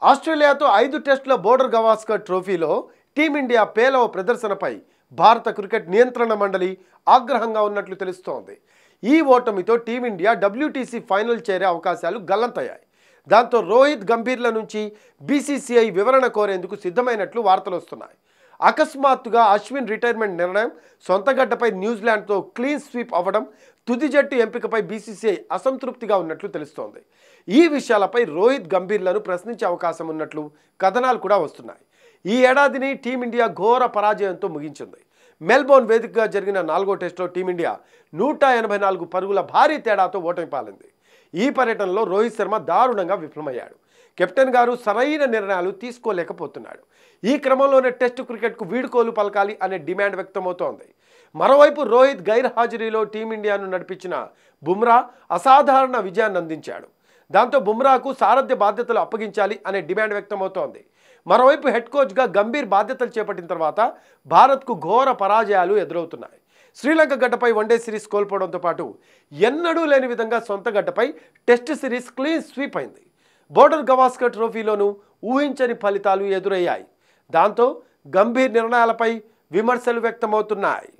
ఆస్ట్రేలియాతో 5 టెస్టుల బోర్డర్ గవాస్కర్ ట్రోఫీలో టీమిండియా పేలవ ప్రదర్శనపై భారత క్రికెట్ నియంత్రణ మండలి ఆగ్రహంగా ఉన్నట్లు తెలుస్తోంది. ఈ ఓటమితో టీమిండియా WTC ఫైనల్ చేరే అవకాశాలు గల్లంతయ్యాయి. దాంతో రోహిత్ గంభీర్ల నుంచి BCCI వివరణ కోరేందుకు సిద్ధమైనట్లు వార్తలు వస్తున్నాయి. అకస్మాత్తుగా అశ్విన్ రిటైర్మెంట్ నిర్ణయం, సొంతగడ్డపై న్యూజిలాండ్తో క్లీన్ స్వీప్ అవ్వడం, తుది జట్టు ఎంపికపై BCCI అసంతృప్తిగా ఉన్నట్లు తెలుస్తోంది. ఈ విషయాలపై రోహిత్ గంభీర్లను ప్రశ్నించే అవకాశం ఉన్నట్లు కథనాలు కూడా వస్తున్నాయి. ఈ ఏడాదిని టీమిండియా ఘోర పరాజయంతో ముగించింది. మెల్బోర్న్ వేదికగా జరిగిన 4వ టెస్టులో టీమిండియా 184 పరుగుల భారీ తేడాతో ఓటమి పాలింది. ఈ పర్యటనలో రోహిత్ శర్మ దారుణంగా విఫలమయ్యాడు. కెప్టెన్ గారు సరైన నిర్ణయాలు తీసుకోలేకపోతున్నాడు. ఈ క్రమంలోనే టెస్టు క్రికెట్కు వీడ్కోలు పలకాలి అనే డిమాండ్ వ్యక్తమవుతోంది. మరోవైపు రోహిత్ గైర్హాజరీలో టీమిండియాను నడిపించిన బుమ్రా అసాధారణ విజయాన్ని అందించాడు. దాంతో బుమ్రాకు సారథ్య బాధ్యతలు అప్పగించాలి అనే డిమాండ్ వ్యక్తమవుతోంది. మరోవైపు హెడ్ కోచ్గా గంభీర్ బాధ్యతలు చేపట్టిన తర్వాత భారత్కు ఘోర పరాజయాలు ఎదురవుతున్నాయి. శ్రీలంక గడ్డపై వన్డే సిరీస్ కోల్పోవడంతో పాటు ఎన్నడూ లేని విధంగా సొంత గడ్డపై టెస్ట్ సిరీస్ క్లీన్ స్వీప్ అయింది. బోర్డర్ గవాస్కర్ ట్రోఫీలోనూ ఊహించని ఫలితాలు ఎదురయ్యాయి. దాంతో గంభీర్ నిర్ణయాలపై విమర్శలు వ్యక్తమవుతున్నాయి.